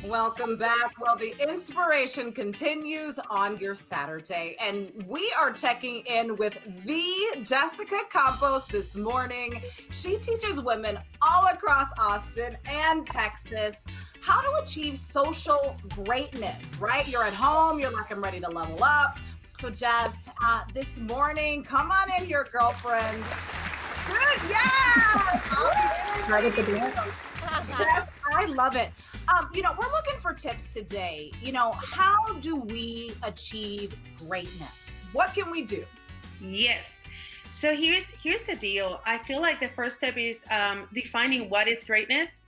Welcome back. Well, the inspiration continues on your Saturday, and we are checking in with the Jessica Campos this morning. She teaches women all across Austin and Texas how to achieve social greatness, right? You're at home, you're like, I'm ready to level up. So, Jess, this morning, come on in here, girlfriend. Good, yes! Right at the beginning. Yes, I love it. We're looking for tips today. How do we achieve greatness? What can we do? Yes. So here's the deal. I feel like the first step is defining what is greatness.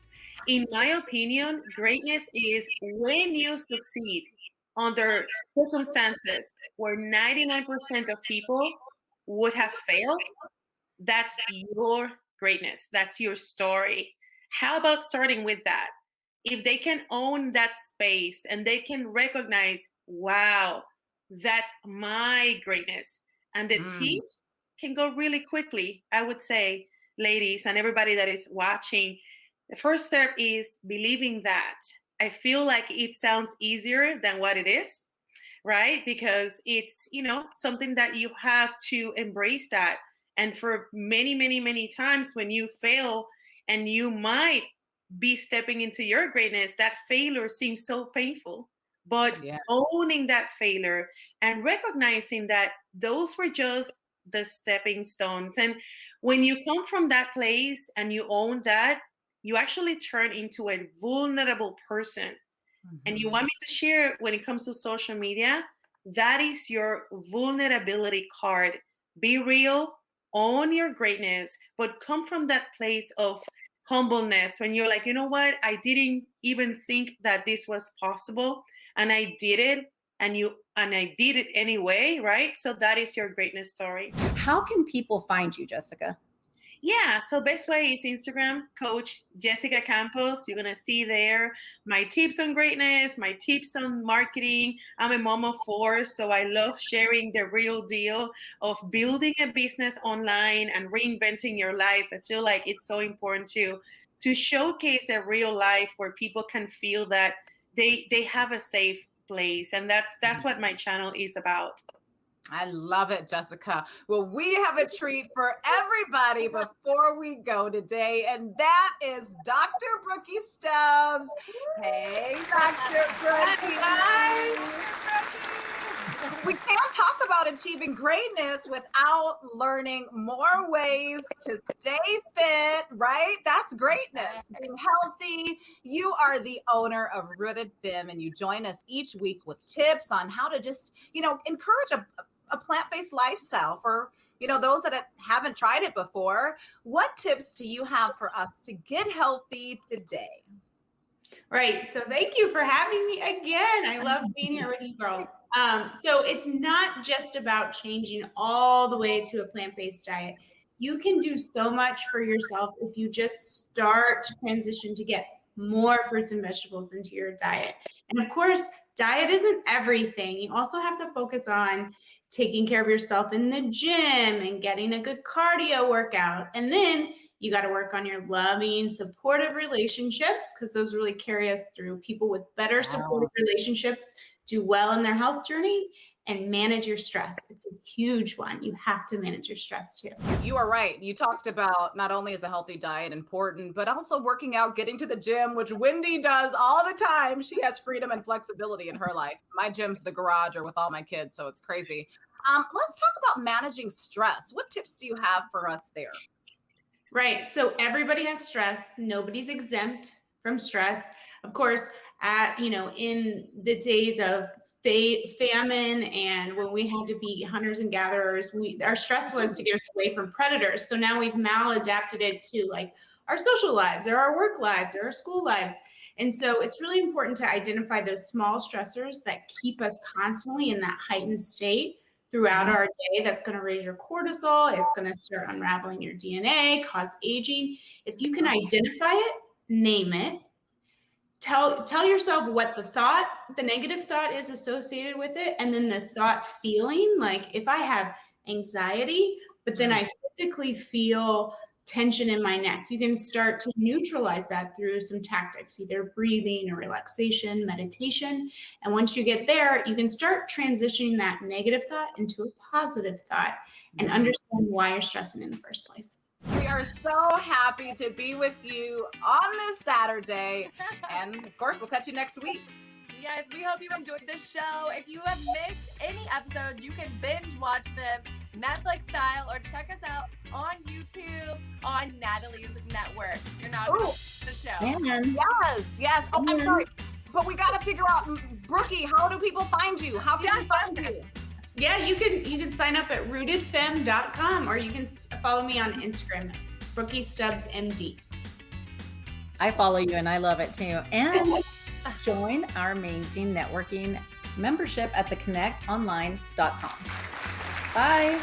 In my opinion, greatness is when you succeed under circumstances where 99% of people would have failed. That's your greatness. That's your story. How about starting with that? If they can own that space and they can recognize, wow, that's my greatness. And the tips can go really quickly. I would say, ladies and everybody that is watching, the first step is believing that. I feel like it sounds easier than what it is, right? Because it's, something that you have to embrace that. And for many, many, many times when you fail and you might be stepping into your greatness, that failure seems so painful. But owning that failure and recognizing that those were just the stepping stones. And when you come from that place and you own that, you actually turn into a vulnerable person. And you want me to share when it comes to social media, that is your vulnerability card. Be real, own your greatness, but come from that place of humbleness when you're like, you know what? I didn't even think that this was possible and I did it and I did it anyway, right? So that is your greatness story. How can people find you, Jessica? Yeah, so best way is Instagram, Coach Jessica Campos. You're gonna see there my tips on greatness, my tips on marketing. I'm a mom of four, so I love sharing the real deal of building a business online and reinventing your life. I feel like it's so important to showcase a real life where people can feel that they have a safe place, and that's what my channel is about. I love it, Jessica. Well, we have a treat for everybody before we go today, and that is Dr. Brookie Stubbs. Hey, Dr. Brookie. We can't talk about achieving greatness without learning more ways to stay fit, right? That's greatness. Being healthy. You are the owner of Rooted Femme, and you join us each week with tips on how to just, encourage a plant-based lifestyle for those that haven't tried it before. What tips do you have for us to get healthy today? Right. So thank you for having me again. I love being here with you girls. So it's not just about changing all the way to a plant-based diet. You can do so much for yourself if you just start to transition to get more fruits and vegetables into your diet. And of course, diet isn't everything. You also have to focus on taking care of yourself in the gym and getting a good cardio workout. And then you got to work on your loving, supportive relationships, because those really carry us through. People with better supportive relationships do well in their health journey. And manage your stress. It's a huge one. You have to manage your stress too. You are right. You talked about not only is a healthy diet important, but also working out, getting to the gym, which Wendy does all the time. She has freedom and flexibility in her life. My gym's the garage or with all my kids, so it's crazy. Let's talk about managing stress. What tips do you have for us there? Right. So everybody has stress. Nobody's exempt from stress. Of course, in the days of famine and when we had to be hunters and gatherers, our stress was to get us away from predators. So now we've maladapted it to like our social lives or our work lives or our school lives. And so it's really important to identify those small stressors that keep us constantly in that heightened state throughout our day. That's going to raise your cortisol. It's going to start unraveling your DNA, cause aging. If you can identify it, name it, tell yourself what the negative thought is associated with it. And then the thought feeling, like if I have anxiety, but then I physically feel tension in my neck. You can start to neutralize that through some tactics, either breathing or relaxation, meditation. And once you get there, you can start transitioning that negative thought into a positive thought and understand why you're stressing in the first place. We are so happy to be with you on this Saturday. And of course, we'll catch you next week. Yes, we hope you enjoyed this show. If you have missed any episodes, you can binge watch them Netflix style or check us out on YouTube on Natalie's network. You're not going to miss the show. Yes. Oh, I'm sorry. But we got to figure out, Brookie, how do people find you? How can we find you? Yeah, you can sign up at rootedfem.com, or you can follow me on Instagram, Brookie Stubbs MD. I follow you and I love it too. And join our amazing networking membership at theconnectonline.com. Bye.